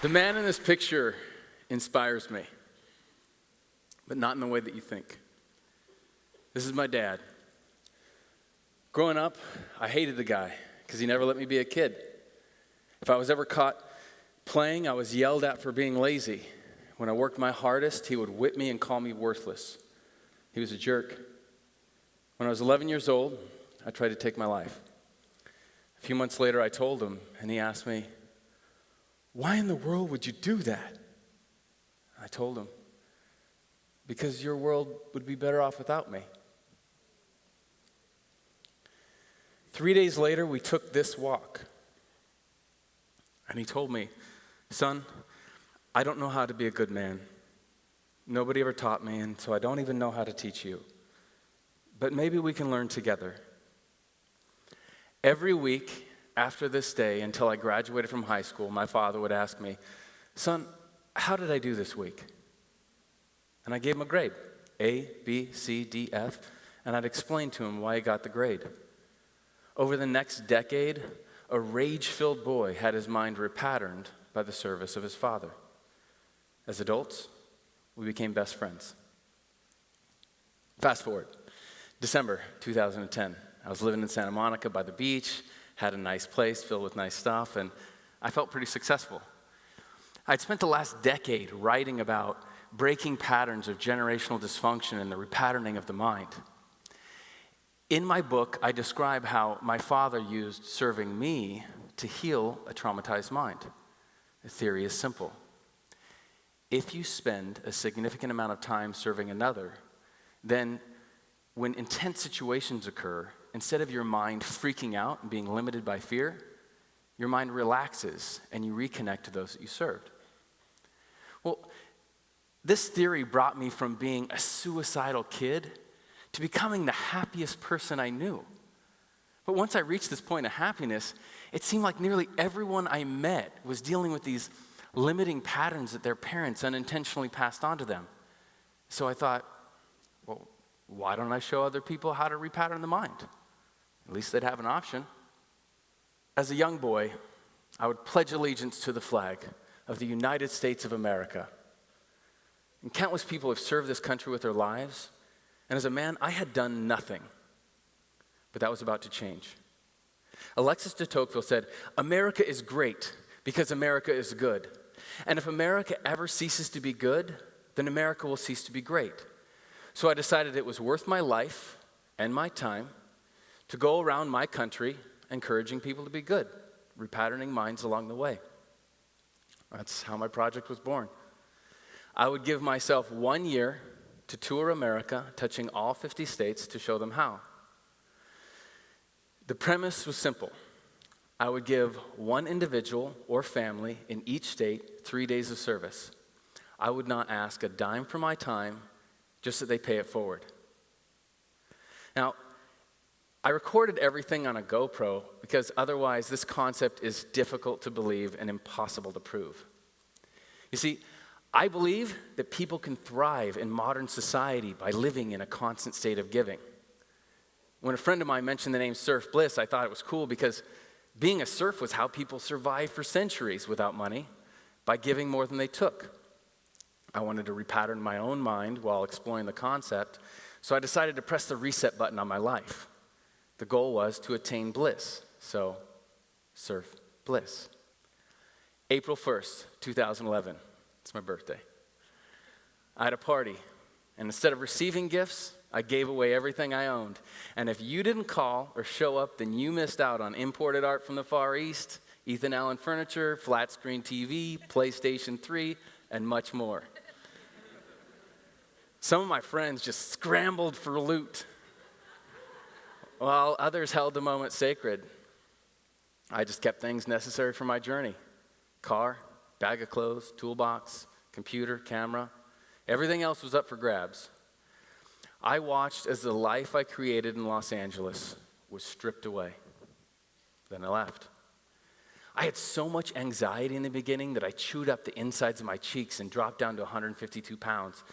The man in this picture inspires me, but not in the way that you think. This is my dad. Growing up, I hated the guy because he never let me be a kid. If I was ever caught playing, I was yelled at for being lazy. When I worked my hardest, he would whip me and call me worthless. He was a jerk. When I was 11 years old, I tried to take my life. A few months later, I told him, and he asked me, "Why in the world would you do that?" I told him, "Because your world would be better off without me." 3 days later, we took this walk. And he told me, "Son, I don't know how to be a good man. Nobody ever taught me, and so I don't even know how to teach you. But maybe we can learn together." Every week after this day, until I graduated from high school, my father would ask me, "Son, how did I do this week?" And I gave him a grade, A, B, C, D, F, and I'd explain to him why I got the grade. Over the next decade, a rage-filled boy had his mind repatterned by the service of his father. As adults, we became best friends. Fast forward, December 2010. I was living in Santa Monica by the beach, had a nice place filled with nice stuff, and I felt pretty successful. I'd spent the last decade writing about breaking patterns of generational dysfunction and the repatterning of the mind. In my book, I describe how my father used serving me to heal a traumatized mind. The theory is simple. If you spend a significant amount of time serving another, then when intense situations occur, instead of your mind freaking out and being limited by fear, your mind relaxes and you reconnect to those that you served. Well, this theory brought me from being a suicidal kid to becoming the happiest person I knew. But once I reached this point of happiness, it seemed like nearly everyone I met was dealing with these limiting patterns that their parents unintentionally passed on to them. So I thought, well, why don't I show other people how to repattern the mind? At least they'd have an option. As a young boy, I would pledge allegiance to the flag of the United States of America. And countless people have served this country with their lives. And as a man, I had done nothing. But that was about to change. Alexis de Tocqueville said, "America is great because America is good. And if America ever ceases to be good, then America will cease to be great." So I decided it was worth my life and my time to go around my country encouraging people to be good, repatterning minds along the way. That's how my project was born. I would give myself 1 year to tour America, touching all 50 states to show them how. The premise was simple. I would give one individual or family in each state 3 days of service. I would not ask a dime for my time, just that they pay it forward. Now, I recorded everything on a GoPro because otherwise this concept is difficult to believe and impossible to prove. You see, I believe that people can thrive in modern society by living in a constant state of giving. When a friend of mine mentioned the name Serf Bliss, I thought it was cool because being a serf was how people survived for centuries without money, by giving more than they took. I wanted to repattern my own mind while exploring the concept, so I decided to press the reset button on my life. The goal was to attain bliss, so Surf Bliss. April 1st, 2011, it's my birthday. I had a party, and instead of receiving gifts, I gave away everything I owned. And if you didn't call or show up, then you missed out on imported art from the Far East, Ethan Allen furniture, flat screen TV, PlayStation 3, and much more. Some of my friends just scrambled for loot, while others held the moment sacred. I just kept things necessary for my journey. Car, bag of clothes, toolbox, computer, camera. Everything else was up for grabs. I watched as the life I created in Los Angeles was stripped away. Then I left. I had so much anxiety in the beginning that I chewed up the insides of my cheeks and dropped down to 152 pounds.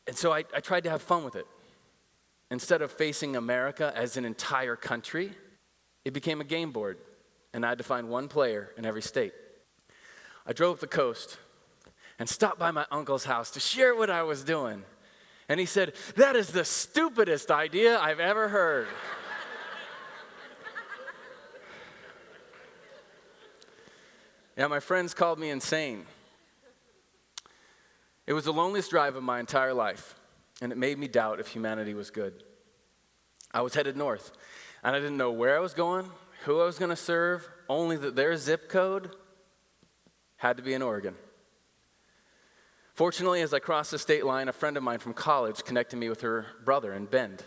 And so I tried to have fun with it. Instead of facing America as an entire country, it became a game board, and I had to find one player in every state. I drove up the coast and stopped by my uncle's house to share what I was doing. And he said, "That is the stupidest idea I've ever heard." Yeah, my friends called me insane. It was the loneliest drive of my entire life, and it made me doubt if humanity was good. I was headed north, and I didn't know where I was going, who I was going to serve, only that their zip code had to be in Oregon. Fortunately, as I crossed the state line, a friend of mine from college connected me with her brother in Bend.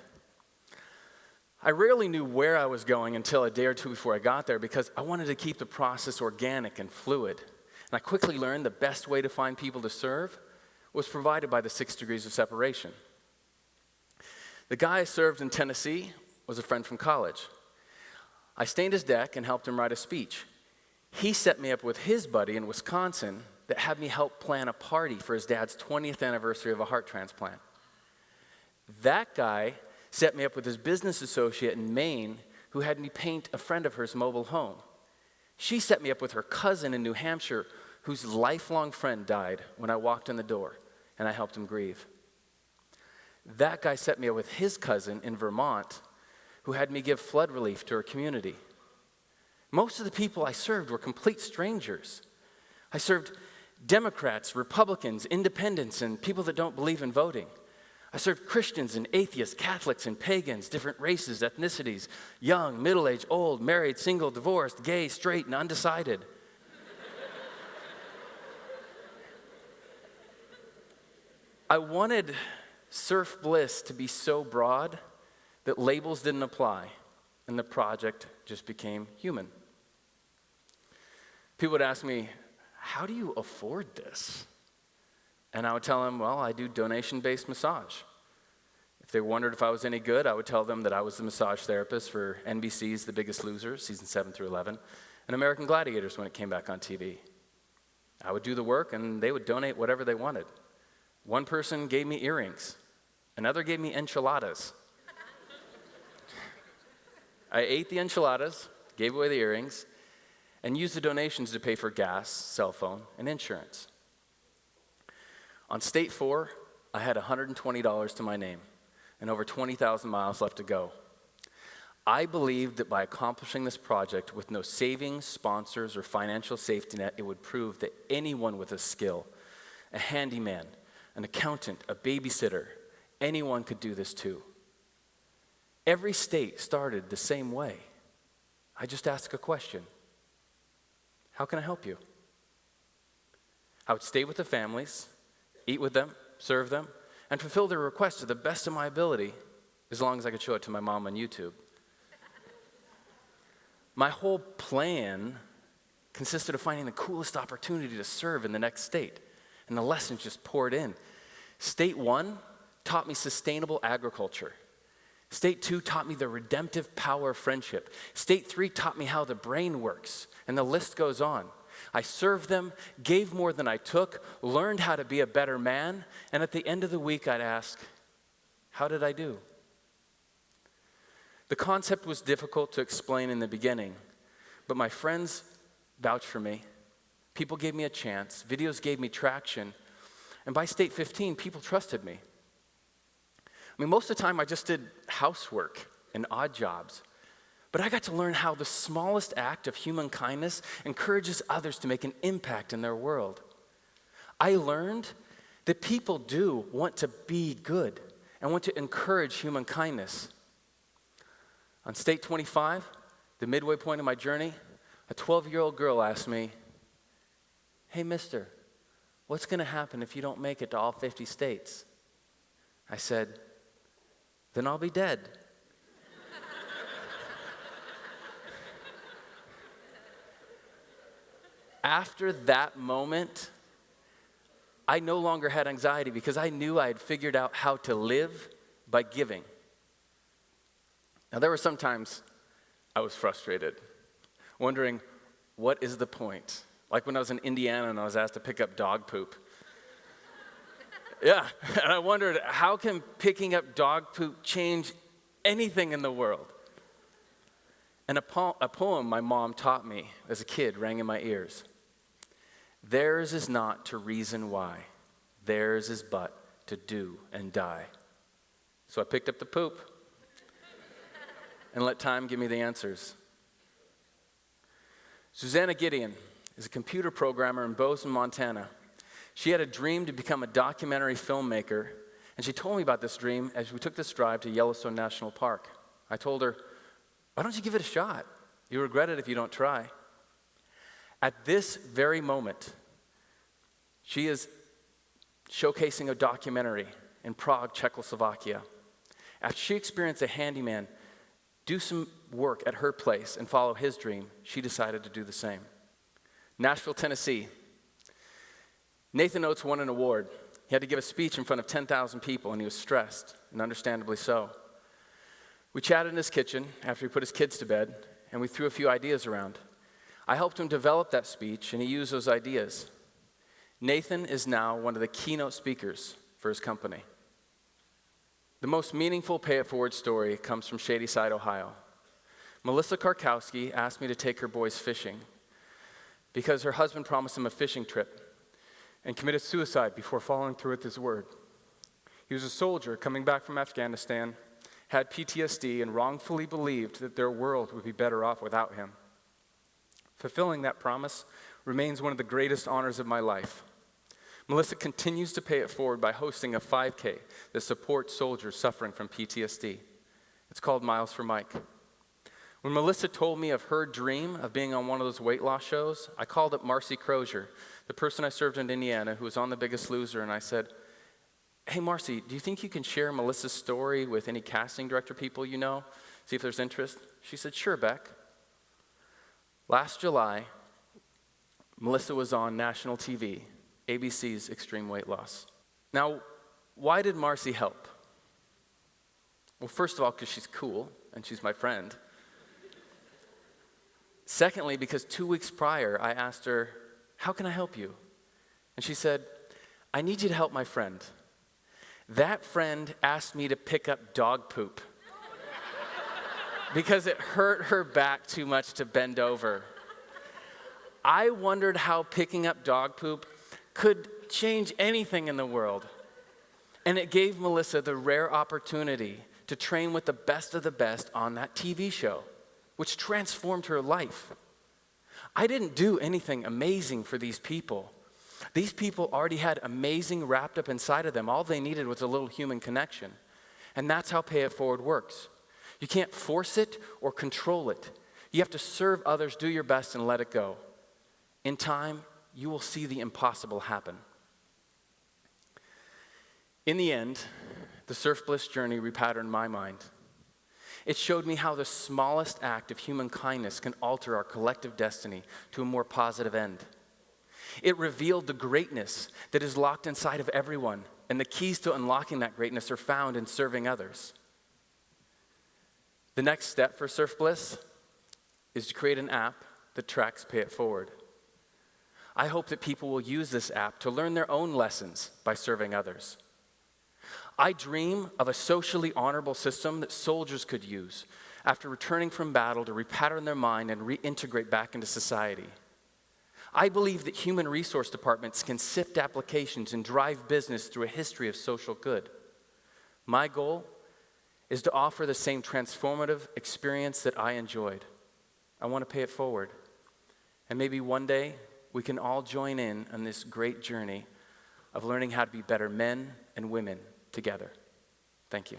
I rarely knew where I was going until a day or two before I got there because I wanted to keep the process organic and fluid. And I quickly learned the best way to find people to serve was provided by the 6 degrees of separation. The guy I served in Tennessee was a friend from college. I stained his deck and helped him write a speech. He set me up with his buddy in Wisconsin that had me help plan a party for his dad's 20th anniversary of a heart transplant. That guy set me up with his business associate in Maine who had me paint a friend of hers mobile home. She set me up with her cousin in New Hampshire whose lifelong friend died when I walked in the door and I helped him grieve. That guy set me up with his cousin in Vermont who had me give flood relief to her community. Most of the people I served were complete strangers. I served Democrats, Republicans, independents, and people that don't believe in voting. I served Christians and atheists, Catholics and pagans, different races, ethnicities, young, middle-aged, old, married, single, divorced, gay, straight, and undecided. I wanted Surf Bliss to be so broad that labels didn't apply, and the project just became human. People would ask me, "How do you afford this?" And I would tell them, well, I do donation-based massage. If they wondered if I was any good, I would tell them that I was the massage therapist for NBC's The Biggest Loser, season 7 through 11, and American Gladiators when it came back on TV. I would do the work, and they would donate whatever they wanted. One person gave me earrings. Another gave me enchiladas. I ate the enchiladas, gave away the earrings, and used the donations to pay for gas, cell phone, and insurance. On State 4, I had $120 to my name and over 20,000 miles left to go. I believed that by accomplishing this project with no savings, sponsors, or financial safety net, it would prove that anyone with a skill, a handyman, an accountant, a babysitter, anyone could do this too. Every state started the same way. I just asked a question. How can I help you? I would stay with the families, eat with them, serve them, and fulfill their requests to the best of my ability, as long as I could show it to my mom on YouTube. My whole plan consisted of finding the coolest opportunity to serve in the next state, and the lessons just poured in. State 1 taught me sustainable agriculture. State 2 taught me the redemptive power of friendship. State 3 taught me how the brain works, and the list goes on. I served them, gave more than I took, learned how to be a better man, and at the end of the week I'd ask, how did I do? The concept was difficult to explain in the beginning, but my friends vouched for me. People gave me a chance, videos gave me traction, and by State 15, people trusted me. I mean, most of the time I just did housework and odd jobs. But I got to learn how the smallest act of human kindness encourages others to make an impact in their world. I learned that people do want to be good and want to encourage human kindness. On State 25, the midway point of my journey, a 12-year-old girl asked me, "Hey, mister, what's going to happen if you don't make it to all 50 states?" I said, "Then I'll be dead." After that moment, I no longer had anxiety because I knew I had figured out how to live by giving. Now, there were some times I was frustrated, wondering, what is the point? Like when I was in Indiana and I was asked to pick up dog poop. Yeah, and I wondered, how can picking up dog poop change anything in the world? And a poem my mom taught me as a kid rang in my ears. Theirs is not to reason why. Theirs is but to do and die. So I picked up the poop and let time give me the answers. Susanna Gideon is a computer programmer in Bozeman, Montana. She had a dream to become a documentary filmmaker, and she told me about this dream as we took this drive to Yellowstone National Park. I told her, why don't you give it a shot? You'll regret it if you don't try. At this very moment, she is showcasing a documentary in Prague, Czechoslovakia. After she experienced a handyman do some work at her place and follow his dream, she decided to do the same. Nashville, Tennessee. Nathan Oates won an award. He had to give a speech in front of 10,000 people, and he was stressed, and understandably so. We chatted in his kitchen after he put his kids to bed, and we threw a few ideas around. I helped him develop that speech, and he used those ideas. Nathan is now one of the keynote speakers for his company. The most meaningful Pay It Forward story comes from Shadyside, Ohio. Melissa Karkowski asked me to take her boys fishing because her husband promised him a fishing trip and committed suicide before following through with his word. He was a soldier coming back from Afghanistan, had PTSD, and wrongfully believed that their world would be better off without him. Fulfilling that promise remains one of the greatest honors of my life. Melissa continues to pay it forward by hosting a 5K that supports soldiers suffering from PTSD. It's called Miles for Mike. When Melissa told me of her dream of being on one of those weight loss shows, I called up Marcy Crozier, the person I served in Indiana who was on The Biggest Loser, and I said, hey, Marcy, do you think you can share Melissa's story with any casting director people you know? See if there's interest? She said, sure, Beck. Last July, Melissa was on national TV, ABC's Extreme Weight Loss. Now, why did Marcy help? Well, first of all, because she's cool, and she's my friend. Secondly, because 2 weeks prior, I asked her, how can I help you? And she said, I need you to help my friend. That friend asked me to pick up dog poop because it hurt her back too much to bend over. I wondered how picking up dog poop could change anything in the world. And it gave Melissa the rare opportunity to train with the best of the best on that TV show, which transformed her life. I didn't do anything amazing for these people. These people already had amazing wrapped up inside of them. All they needed was a little human connection. And that's how Pay It Forward works. You can't force it or control it. You have to serve others, do your best, and let it go. In time, you will see the impossible happen. In the end, the Surf Bliss journey repatterned my mind. It showed me how the smallest act of human kindness can alter our collective destiny to a more positive end. It revealed the greatness that is locked inside of everyone, and the keys to unlocking that greatness are found in serving others. The next step for Surf Bliss is to create an app that tracks Pay It Forward. I hope that people will use this app to learn their own lessons by serving others. I dream of a socially honorable system that soldiers could use after returning from battle to repattern their mind and reintegrate back into society. I believe that human resource departments can sift applications and drive business through a history of social good. My goal is to offer the same transformative experience that I enjoyed. I want to pay it forward. And maybe one day we can all join in on this great journey of learning how to be better men and women together. Thank you.